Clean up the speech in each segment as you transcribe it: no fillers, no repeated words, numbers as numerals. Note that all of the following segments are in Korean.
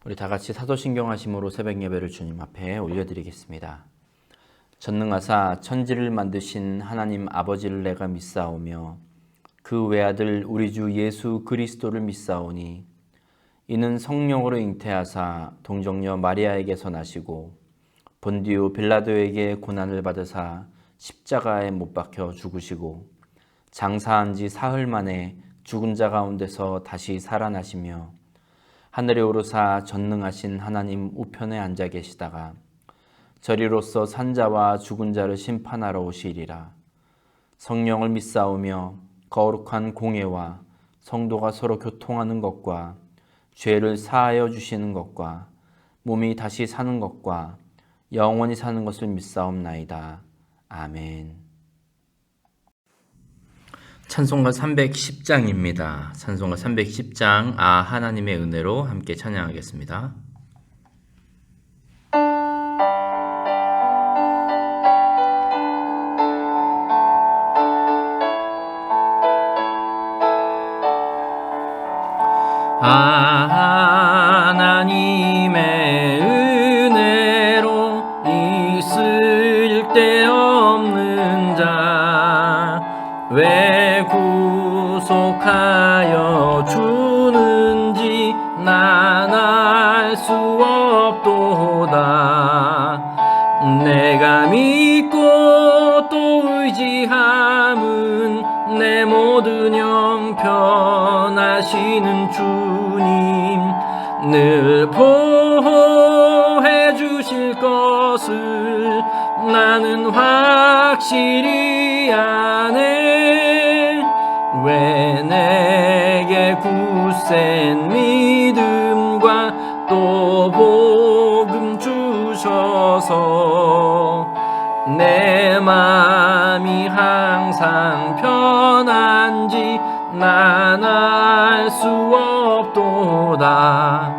우리 다 같이 사도신경 하심으로 새벽 예배를 주님 앞에 올려드리겠습니다. 전능하사 천지를 만드신 하나님 아버지를 내가 믿사오며 그 외아들 우리 주 예수 그리스도를 믿사오니 이는 성령으로 잉태하사 동정녀 마리아에게서 나시고 본디오 빌라도에게 고난을 받으사 십자가에 못 박혀 죽으시고 장사한 지 사흘 만에 죽은 자 가운데서 다시 살아나시며 하늘에 오르사 전능하신 하나님 우편에 앉아 계시다가 저리로서 산자와 죽은 자를 심판하러 오시리라. 성령을 믿사오며 거룩한 공예와 성도가 서로 교통하는 것과 죄를 사하여 주시는 것과 몸이 다시 사는 것과 영원히 사는 것을 믿사옵나이다. 아멘. 찬송가 310장입니다. 찬송가 310장 하나님의 은혜로 함께 찬양하겠습니다. 하나님의 은혜로 있을 데 없는 자 왜 구속하여 주는지 난 알 수 없도다. 내가 믿고 또 의지함은 내 모든 형편하시는 주님 늘 보호해 주실 것을 나는 확실히 아네. 왜 내게 굳센 믿음과 또 복음 주셔서 내 맘이 항상 편한지 난 알 수 없도다.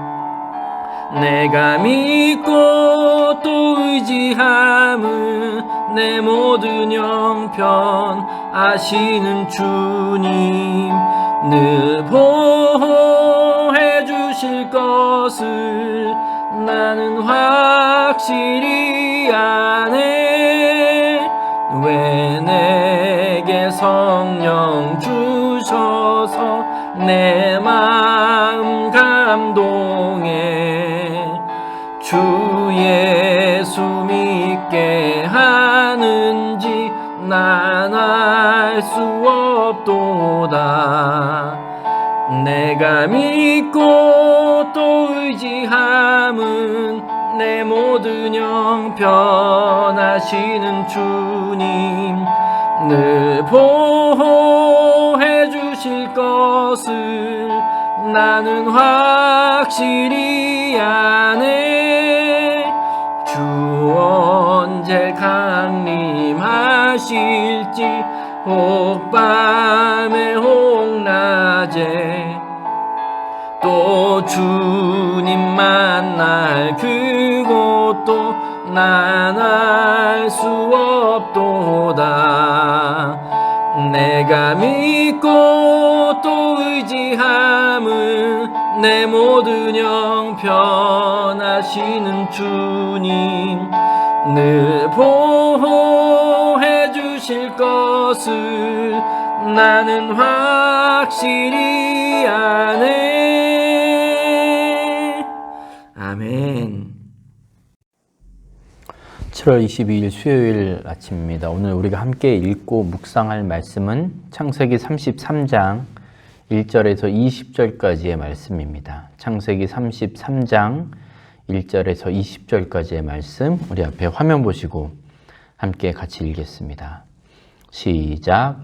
내가 믿고 또 의지함은 내 모든 형편 아시는 주님 늘 보호해 주실 것을 나는 확실히 아네. 왜 내게 성령 주셔서 내 마음 감동해 주 예수 믿게 하는지 난 알 수 없도다. 내가 믿고 또 의지함은 내 모든 형편하시는 주님 늘 보호해 주실 것을 나는 확실히 아네. 주 언제 강림하실지 혹 밤에 혹 낮에 또 주님 만날 그곳도 난 알 수 없도다. 내가 믿고 또 의지함은 내 모든 형편하시는 주님 늘 보호해 주실 것을 나는 확실히 아네. 아멘. 7월 22일 수요일 아침입니다. 오늘 우리가 함께 읽고 묵상할 말씀은 창세기 33장 1절에서 20절까지의 말씀입니다. 창세기 33장 1절에서 20절까지의 말씀 우리 앞에 화면 보시고 함께 같이 읽겠습니다. 시작.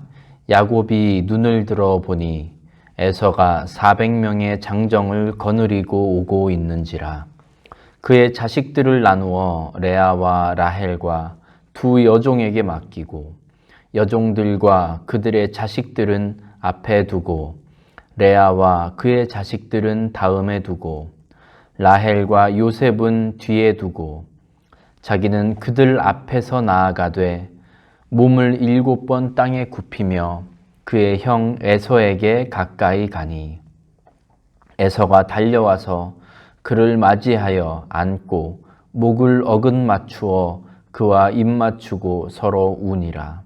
야곱이 눈을 들어 보니 에서가 400명의 장정을 거느리고 오고 있는지라. 그의 자식들을 나누어 레아와 라헬과 두 여종에게 맡기고 여종들과 그들의 자식들은 앞에 두고 레아와 그의 자식들은 다음에 두고 라헬과 요셉은 뒤에 두고 자기는 그들 앞에서 나아가되 몸을 7번 땅에 굽히며 그의 형 에서에게 가까이 가니 에서가 달려와서 그를 맞이하여 안고 목을 어긋 맞추어 그와 입 맞추고 서로 우니라.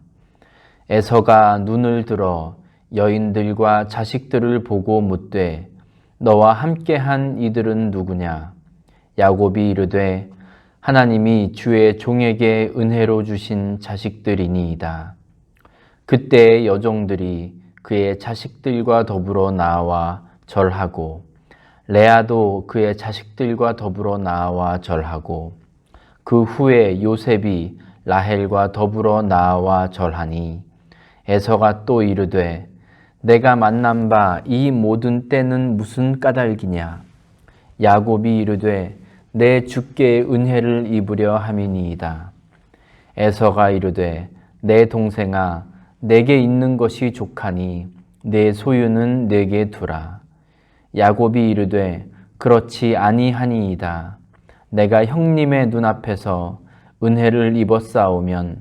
에서가 눈을 들어 여인들과 자식들을 보고 묻되 너와 함께한 이들은 누구냐? 야곱이 이르되 하나님이 주의 종에게 은혜로 주신 자식들이니이다. 그때의 여종들이 그의 자식들과 더불어 나와 절하고 레아도 그의 자식들과 더불어 나와 절하고 그 후에 요셉이 라헬과 더불어 나와 절하니 에서가 또 이르되 내가 만난 바 이 모든 때는 무슨 까닭이냐? 야곱이 이르되 내 주께 은혜를 입으려 함이니이다. 에서가 이르되 내 동생아 내게 있는 것이 족하니 내 소유는 내게 두라. 야곱이 이르되 그렇지 아니하니이다. 내가 형님의 눈앞에서 은혜를 입었사오면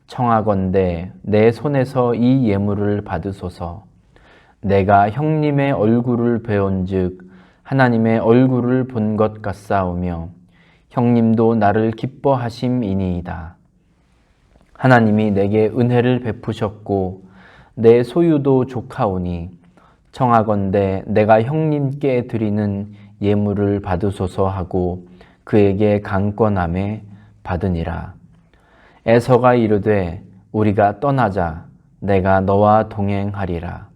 청하건대 내 손에서 이 예물을 받으소서. 내가 형님의 얼굴을 배운즉 하나님의 얼굴을 본 것 같사오며 형님도 나를 기뻐하심이니이다. 하나님이 내게 은혜를 베푸셨고 내 소유도 족하오니 청하건대 내가 형님께 드리는 예물을 받으소서 하고 그에게 강권함에 받으니라. 에서가 이르되 우리가 떠나자. 내가 너와 동행하리라.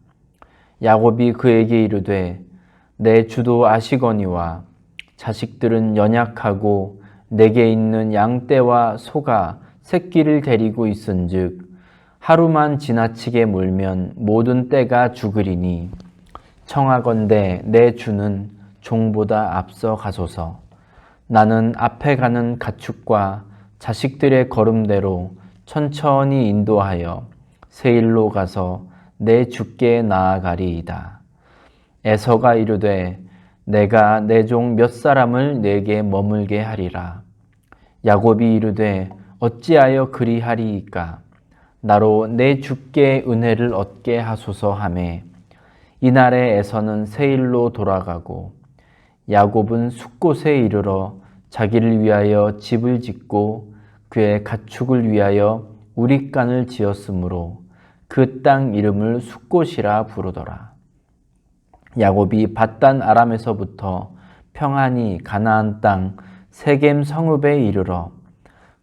야곱이 그에게 이르되 내 주도 아시거니와 자식들은 연약하고 내게 있는 양떼와 소가 새끼를 데리고 있은즉 하루만 지나치게 물면 모든 떼가 죽으리니 청하건대 내 주는 종보다 앞서 가소서. 나는 앞에 가는 가축과 자식들의 걸음대로 천천히 인도하여 세일로 가서 내 주께 나아가리이다. 에서가 이르되 내가 내 종 몇 사람을 내게 머물게 하리라. 야곱이 이르되 어찌하여 그리하리이까? 나로 내 주께 은혜를 얻게 하소서 하매 이날에 에서는 세일로 돌아가고 야곱은 숫곳에 이르러 자기를 위하여 집을 짓고 그의 가축을 위하여 우릿간을 지었으므로 그 땅 이름을 숫곳이라 부르더라. 야곱이 밧단 아람에서부터 평안히 가나안 땅 세겜 성읍에 이르러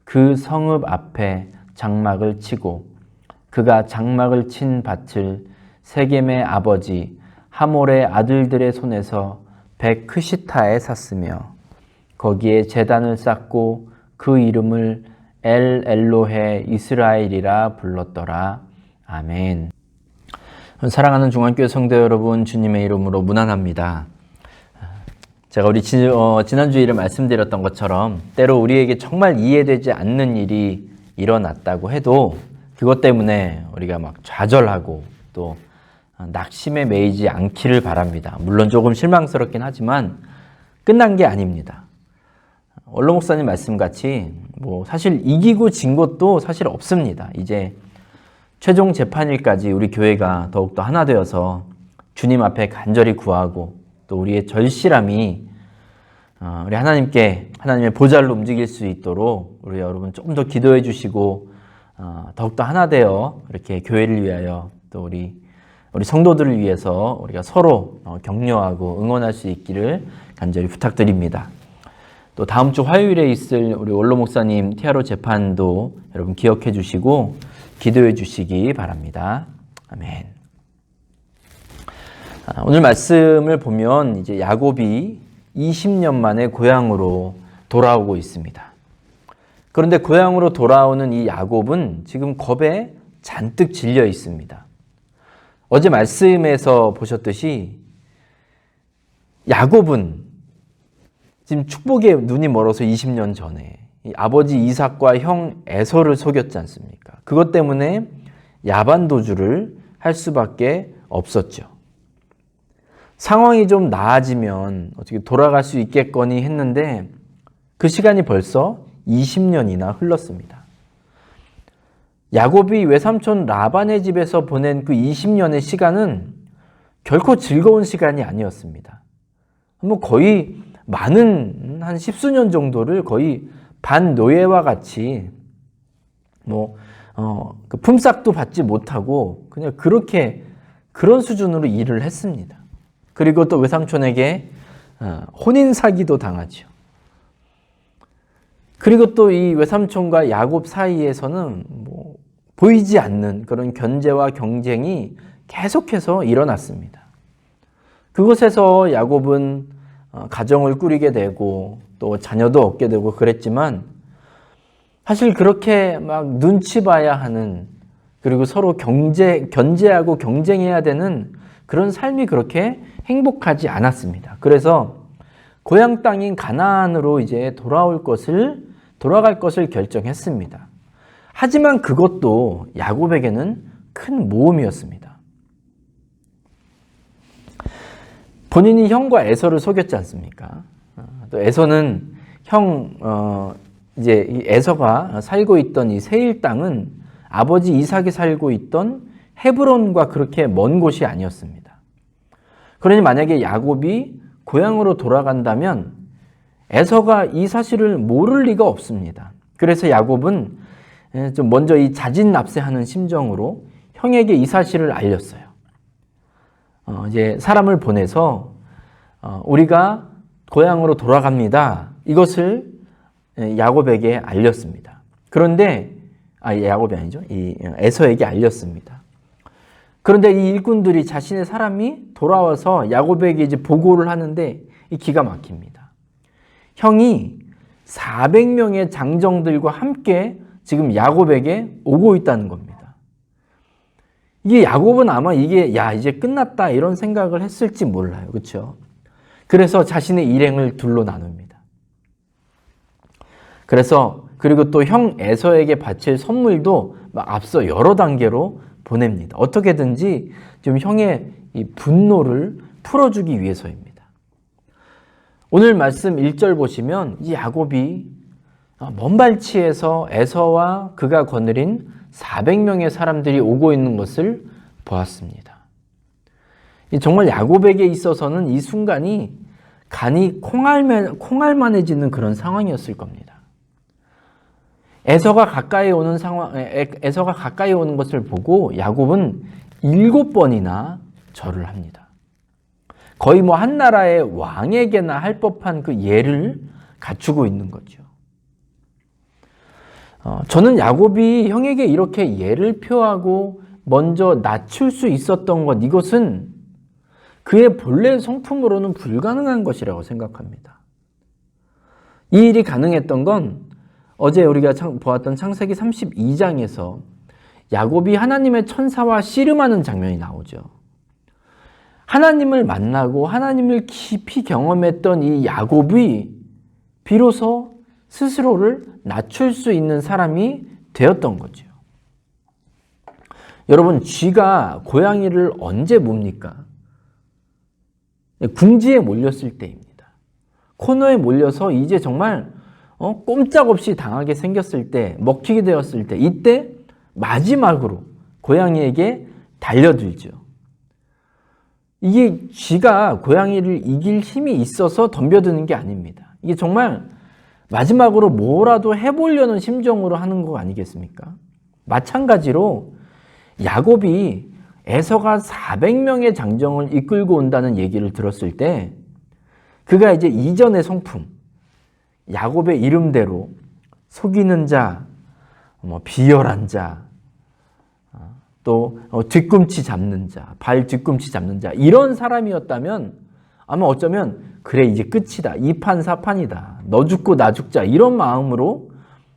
그 성읍 앞에 장막을 치고 그가 장막을 친 밭을 세겜의 아버지 하몰의 아들들의 손에서 베크시타에 샀으며 거기에 제단을 쌓고 그 이름을 엘 엘로헤 이스라엘이라 불렀더라. 아멘. 사랑하는 중앙교회 성도 여러분, 주님의 이름으로 문안합니다. 제가 우리 지난주일에 말씀드렸던 것처럼 때로 우리에게 정말 이해되지 않는 일이 일어났다고 해도 그것 때문에 우리가 막 좌절하고 또 낙심에 매이지 않기를 바랍니다. 물론 조금 실망스럽긴 하지만 끝난 게 아닙니다. 원로 목사님 말씀같이 사실 이기고 진 것도 사실 없습니다. 이제 최종 재판일까지 우리 교회가 더욱더 하나 되어서 주님 앞에 간절히 구하고 또 우리의 절실함이 우리 하나님의 보좌를 움직일 수 있도록 우리 여러분 조금 더 기도해 주시고 더욱더 하나 되어 이렇게 교회를 위하여 또 우리 성도들을 위해서 우리가 서로 격려하고 응원할 수 있기를 간절히 부탁드립니다. 또 다음 주 화요일에 있을 우리 원로 목사님 티아로 재판도 여러분 기억해 주시고 기도해 주시기 바랍니다. 아멘. 오늘 말씀을 보면 이제 야곱이 20년 만에 고향으로 돌아오고 있습니다. 그런데 고향으로 돌아오는 이 야곱은 지금 겁에 잔뜩 질려 있습니다. 어제 말씀에서 보셨듯이 야곱은 지금 축복에 눈이 멀어서 20년 전에 아버지 이삭과 형 에서를 속였지 않습니까? 그것 때문에 야반도주를 할 수밖에 없었죠. 상황이 좀 나아지면 어떻게 돌아갈 수 있겠거니 했는데 그 시간이 벌써 20년이나 흘렀습니다. 야곱이 외삼촌 라반의 집에서 보낸 그 20년의 시간은 결코 즐거운 시간이 아니었습니다. 거의 많은 한 10수년 정도를 거의 반노예와 같이 그 품삯도 받지 못하고 그냥 그렇게 그런 수준으로 일을 했습니다. 그리고 또 외삼촌에게 혼인 사기도 당하죠. 그리고 또 이 외삼촌과 야곱 사이에서는 보이지 않는 그런 견제와 경쟁이 계속해서 일어났습니다. 그곳에서 야곱은 가정을 꾸리게 되고 또 자녀도 얻게 되고 그랬지만 사실 그렇게 막 눈치 봐야 하는 그리고 서로 견제하고 경쟁해야 되는 그런 삶이 그렇게 행복하지 않았습니다. 그래서 고향 땅인 가나안으로 이제 돌아갈 것을 결정했습니다. 하지만 그것도 야곱에게는 큰 모험이었습니다. 본인이 형과 에서를 속였지 않습니까? 또 에서는 이제 이 에서가 살고 있던 이 세일 땅은 아버지 이삭이 살고 있던 헤브론과 그렇게 먼 곳이 아니었습니다. 그러니 만약에 야곱이 고향으로 돌아간다면 에서가 이 사실을 모를 리가 없습니다. 그래서 야곱은 좀 먼저 이 자진납세하는 심정으로 형에게 이 사실을 알렸어요. 이제 사람을 보내서 우리가 고향으로 돌아갑니다. 이것을 야곱에게 알렸습니다. 그런데 야곱이 아니죠. 이 에서에게 알렸습니다. 그런데 이 일꾼들이 자신의 사람이 돌아와서 야곱에게 이제 보고를 하는데 이 기가 막힙니다. 형이 400명의 장정들과 함께 지금 야곱에게 오고 있다는 겁니다. 이게 야곱은 아마 이게 이제 끝났다 이런 생각을 했을지 몰라요. 그렇죠? 그래서 자신의 일행을 둘로 나눕니다. 그리고 또 형 에서에게 바칠 선물도 앞서 여러 단계로 보냅니다. 어떻게든지 좀 형의 이 분노를 풀어주기 위해서입니다. 오늘 말씀 1절 보시면 이 야곱이 먼 발치에서 에서와 그가 거느린 400명의 사람들이 오고 있는 것을 보았습니다. 정말 야곱에게 있어서는 이 순간이 간이 콩알만해지는 그런 상황이었을 겁니다. 에서가 가까이 오는 것을 보고 야곱은 7번이나 절을 합니다. 거의 한 나라의 왕에게나 할 법한 그 예를 갖추고 있는 거죠. 저는 야곱이 형에게 이렇게 예를 표하고 먼저 낮출 수 있었던 것, 이것은 그의 본래 성품으로는 불가능한 것이라고 생각합니다. 이 일이 가능했던 건 어제 우리가 보았던 창세기 32장에서 야곱이 하나님의 천사와 씨름하는 장면이 나오죠. 하나님을 만나고 하나님을 깊이 경험했던 이 야곱이 비로소 스스로를 낮출 수 있는 사람이 되었던 거죠. 여러분, 쥐가 고양이를 언제 뭡니까? 궁지에 몰렸을 때입니다. 코너에 몰려서 이제 정말 꼼짝없이 당하게 생겼을 때, 먹히게 되었을 때, 이때 마지막으로 고양이에게 달려들죠. 이게 쥐가 고양이를 이길 힘이 있어서 덤벼드는 게 아닙니다. 이게 정말 마지막으로 뭐라도 해보려는 심정으로 하는 거 아니겠습니까? 마찬가지로 야곱이 에서가 400명의 장정을 이끌고 온다는 얘기를 들었을 때 그가 이제 이전의 성품, 야곱의 이름대로 속이는 자, 비열한 자, 또 뒤꿈치 잡는 자, 발 뒤꿈치 잡는 자, 이런 사람이었다면 아마 어쩌면 그래 이제 끝이다, 이판사판이다, 너 죽고 나 죽자, 이런 마음으로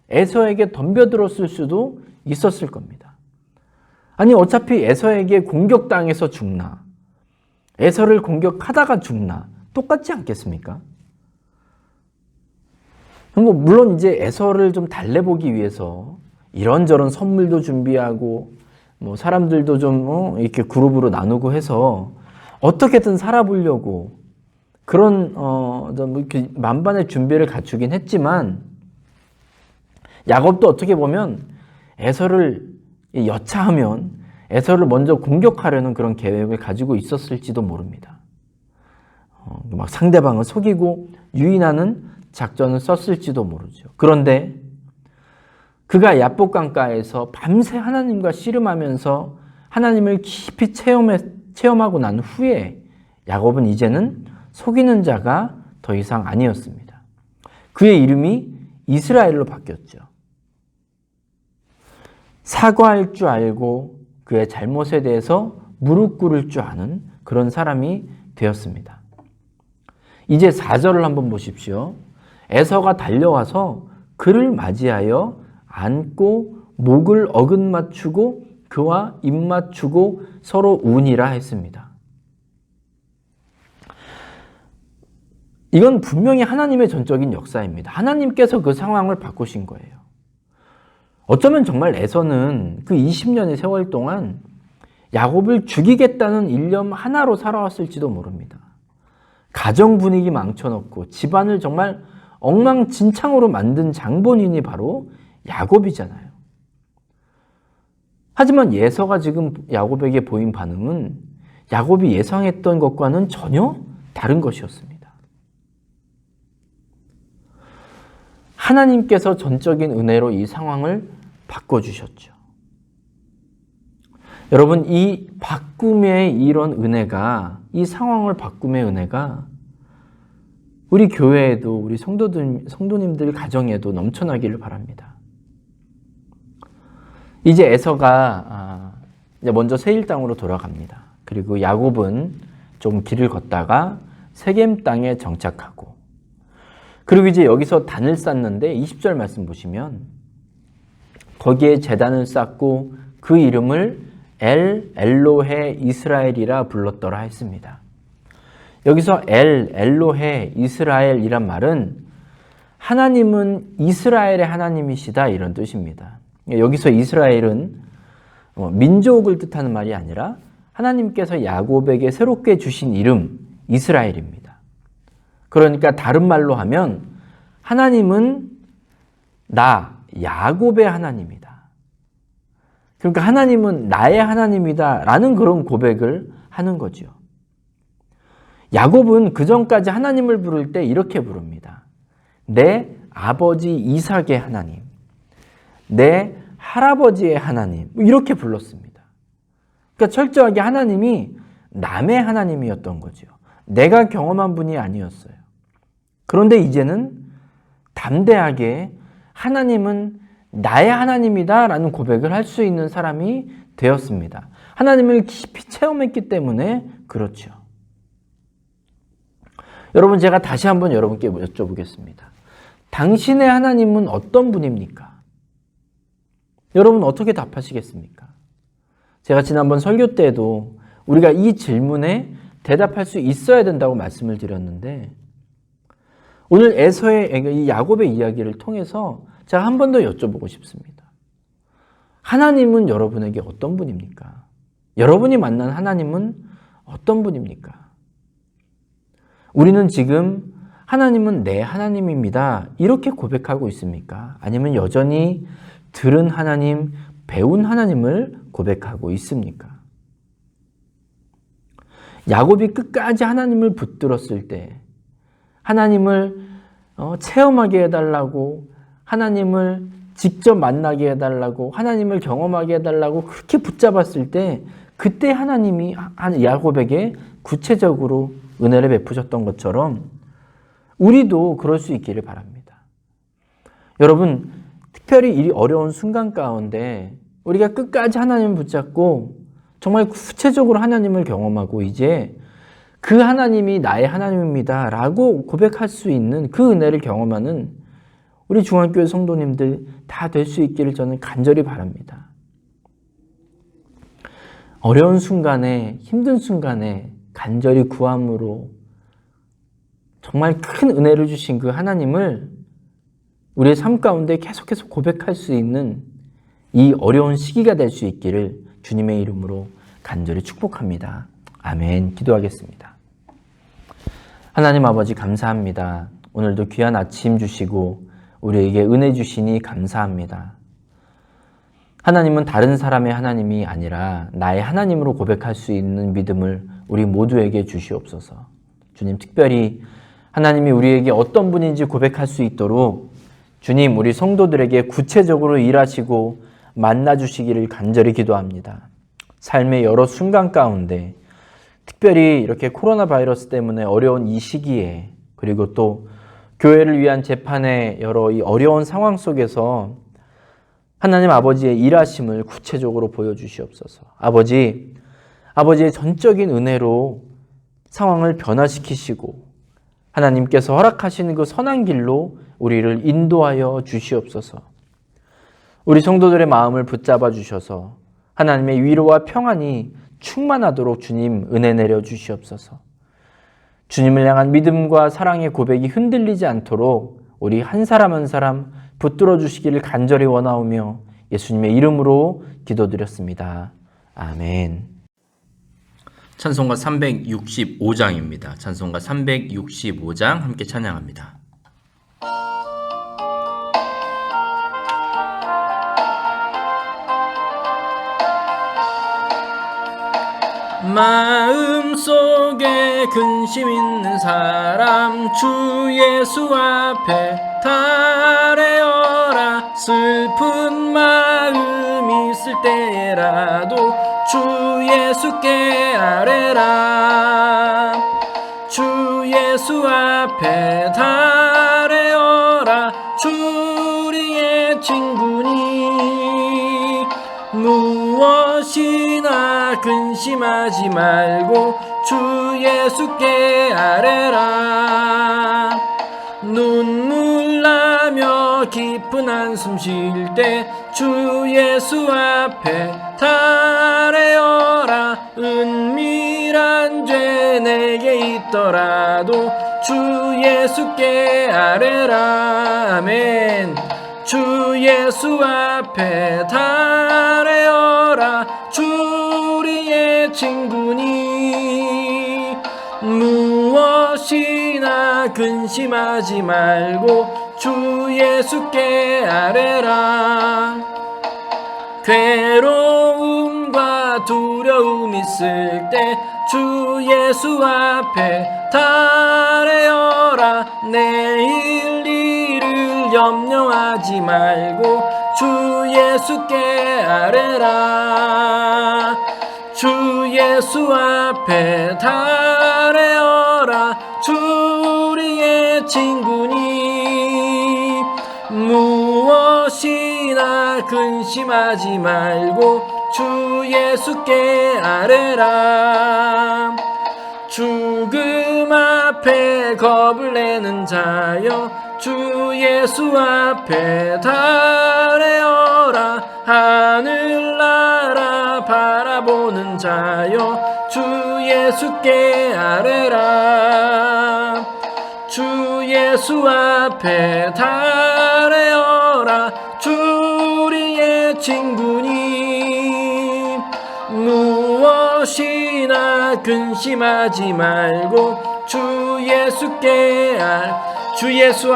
에서에게 덤벼들었을 수도 있었을 겁니다. 아니 어차피 에서에게 공격당해서 죽나, 에서를 공격하다가 죽나 똑같지 않겠습니까? 물론 이제 에서를 좀 달래보기 위해서 이런저런 선물도 준비하고 사람들도 좀 이렇게 그룹으로 나누고 해서 어떻게든 살아보려고 그런 만반의 준비를 갖추긴 했지만 야곱도 어떻게 보면 에서를 여차하면 에서를 먼저 공격하려는 그런 계획을 가지고 있었을지도 모릅니다. 막 상대방을 속이고 유인하는 작전을 썼을지도 모르죠. 그런데 그가 야복강가에서 밤새 하나님과 씨름하면서 하나님을 깊이 체험하고 난 후에 야곱은 이제는 속이는 자가 더 이상 아니었습니다. 그의 이름이 이스라엘로 바뀌었죠. 사과할 줄 알고 그의 잘못에 대해서 무릎 꿇을 줄 아는 그런 사람이 되었습니다. 이제 4절을 한번 보십시오. 에서가 달려와서 그를 맞이하여 안고 목을 어긋맞추고 그와 입맞추고 서로 운이라 했습니다. 이건 분명히 하나님의 전적인 역사입니다. 하나님께서 그 상황을 바꾸신 거예요. 어쩌면 정말 에서는 그 20년의 세월 동안 야곱을 죽이겠다는 일념 하나로 살아왔을지도 모릅니다. 가정 분위기 망쳐놓고 집안을 정말 엉망진창으로 만든 장본인이 바로 야곱이잖아요. 하지만 에서가 지금 야곱에게 보인 반응은 야곱이 예상했던 것과는 전혀 다른 것이었습니다. 하나님께서 전적인 은혜로 이 상황을 바꿔주셨죠. 여러분, 이 바꿈의 이런 은혜가, 이 상황을 바꿈의 은혜가 우리 교회에도, 우리 성도님들 가정에도 넘쳐나기를 바랍니다. 이제 에서가 먼저 세일 땅으로 돌아갑니다. 그리고 야곱은 좀 길을 걷다가 세겜 땅에 정착하고, 그리고 이제 여기서 단을 쌓는데 20절 말씀 보시면 거기에 제단을 쌓고 그 이름을 엘로헤 이스라엘이라 불렀더라 했습니다. 여기서 엘로헤 이스라엘이란 말은 하나님은 이스라엘의 하나님이시다 이런 뜻입니다. 여기서 이스라엘은 민족을 뜻하는 말이 아니라 하나님께서 야곱에게 새롭게 주신 이름 이스라엘입니다. 그러니까 다른 말로 하면 하나님은 나 야곱의 하나님이다. 그러니까 하나님은 나의 하나님이다 라는 그런 고백을 하는 거죠. 야곱은 그전까지 하나님을 부를 때 이렇게 부릅니다. 내 아버지 이삭의 하나님, 내 할아버지의 하나님, 이렇게 불렀습니다. 그러니까 철저하게 하나님이 남의 하나님이었던 거죠. 내가 경험한 분이 아니었어요. 그런데 이제는 담대하게 하나님은 나의 하나님이다 라는 고백을 할 수 있는 사람이 되었습니다. 하나님을 깊이 체험했기 때문에 그렇죠. 여러분, 제가 다시 한번 여러분께 여쭤보겠습니다. 당신의 하나님은 어떤 분입니까? 여러분 어떻게 답하시겠습니까? 제가 지난번 설교 때에도 우리가 이 질문에 대답할 수 있어야 된다고 말씀을 드렸는데, 오늘 이 야곱의 이야기를 통해서 제가 한 번 더 여쭤보고 싶습니다. 하나님은 여러분에게 어떤 분입니까? 여러분이 만난 하나님은 어떤 분입니까? 우리는 지금 하나님은 내 하나님입니다 이렇게 고백하고 있습니까? 아니면 여전히 들은 하나님, 배운 하나님을 고백하고 있습니까? 야곱이 끝까지 하나님을 붙들었을 때 하나님을 체험하게 해달라고, 하나님을 직접 만나게 해달라고, 하나님을 경험하게 해달라고 그렇게 붙잡았을 때 그때 하나님이 야곱에게 구체적으로 은혜를 베푸셨던 것처럼 우리도 그럴 수 있기를 바랍니다. 여러분, 특별히 이 어려운 순간 가운데 우리가 끝까지 하나님을 붙잡고 정말 구체적으로 하나님을 경험하고 이제 그 하나님이 나의 하나님입니다 라고 고백할 수 있는 그 은혜를 경험하는 우리 중앙교회 성도님들 다 될 수 있기를 저는 간절히 바랍니다. 어려운 순간에, 힘든 순간에 간절히 구함으로 정말 큰 은혜를 주신 그 하나님을 우리의 삶 가운데 계속해서 고백할 수 있는 이 어려운 시기가 될 수 있기를 주님의 이름으로 간절히 축복합니다. 아멘. 기도하겠습니다. 하나님 아버지 감사합니다. 오늘도 귀한 아침 주시고 우리에게 은혜 주시니 감사합니다. 하나님은 다른 사람의 하나님이 아니라 나의 하나님으로 고백할 수 있는 믿음을 우리 모두에게 주시옵소서. 주님, 특별히 하나님이 우리에게 어떤 분인지 고백할 수 있도록 주님, 우리 성도들에게 구체적으로 일하시고 만나주시기를 간절히 기도합니다. 삶의 여러 순간 가운데 특별히 이렇게 코로나 바이러스 때문에 어려운 이 시기에, 그리고 또 교회를 위한 재판의 여러 이 어려운 상황 속에서 하나님 아버지의 일하심을 구체적으로 보여주시옵소서. 아버지의 전적인 은혜로 상황을 변화시키시고 하나님께서 허락하시는 그 선한 길로 우리를 인도하여 주시옵소서. 우리 성도들의 마음을 붙잡아 주셔서 하나님의 위로와 평안이 충만하도록 주님 은혜 내려 주시옵소서. 주님을 향한 믿음과 사랑의 고백이 흔들리지 않도록 우리 한 사람 한 사람 붙들어 주시기를 간절히 원하오며 예수님의 이름으로 기도드렸습니다. 아멘. 찬송가 365장입니다. 찬송가 365장 함께 찬양합니다. 마음속에 근심 있는 사람 주 예수 앞에 달래어라. 슬픈 마음 있을 때라도 주 예수께 아뢰라. 주 예수 앞에 달래어라. 주 우리의 친구니 무엇이나 근심하지 말고 주 예수께 아뢰라. 눈물 나며 깊은 한숨 쉴 때 주 예수 앞에 달래어라. 은밀한 죄 내게 있더라도 주 예수께 아뢰라. 아멘. 주 예수 앞에 달래어라. 주 우리의 친구니 무엇이나 근심하지 말고 주 예수께 아뢰라. 괴로움과 두려움 있을 때 주 예수 앞에 달래어라. 내일 일을 염려하지 말고 주 예수께 아뢰라. 주 예수 앞에 달래어라. 주 우리의 친구니 무엇이나 근심하지 말고 주 예수께 아뢰라. 죽음 앞에 겁을 내는 자여 주 예수 앞에 달래어라. 하늘나라 바라보는 자여 주 예수께 아뢰라. 주 예수 앞에 달래어라. 주 우리의 친구니 무엇이나 근심하지 말고 주 예수께 주 예수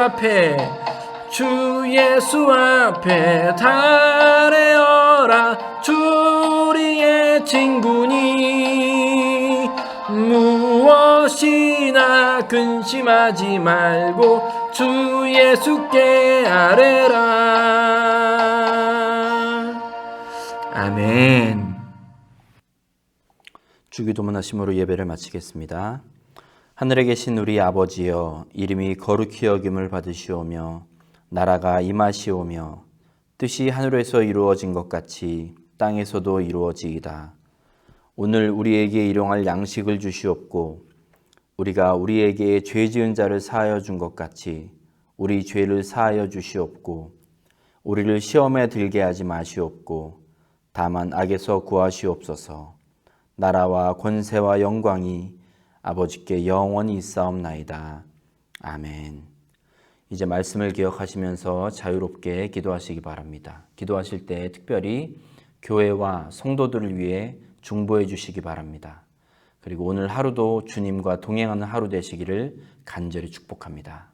앞에 달래어라. 주 우리의 친구니 무엇이나 근심하지 말고 주 예수께 아뢰라. 아멘. 주기도문 하심으로 예배를 마치겠습니다. 하늘에 계신 우리 아버지여, 이름이 거룩히 여김을 받으시오며 나라가 임하시오며 뜻이 하늘에서 이루어진 것 같이 땅에서도 이루어지이다. 오늘 우리에게 일용할 양식을 주시옵고 우리가 우리에게 죄 지은 자를 사하여 준 것 같이 우리 죄를 사하여 주시옵고 우리를 시험에 들게 하지 마시옵고 다만 악에서 구하시옵소서. 나라와 권세와 영광이 아버지께 영원히 있사옵나이다. 아멘. 이제 말씀을 기억하시면서 자유롭게 기도하시기 바랍니다. 기도하실 때 특별히 교회와 성도들을 위해 중보해 주시기 바랍니다. 그리고 오늘 하루도 주님과 동행하는 하루 되시기를 간절히 축복합니다.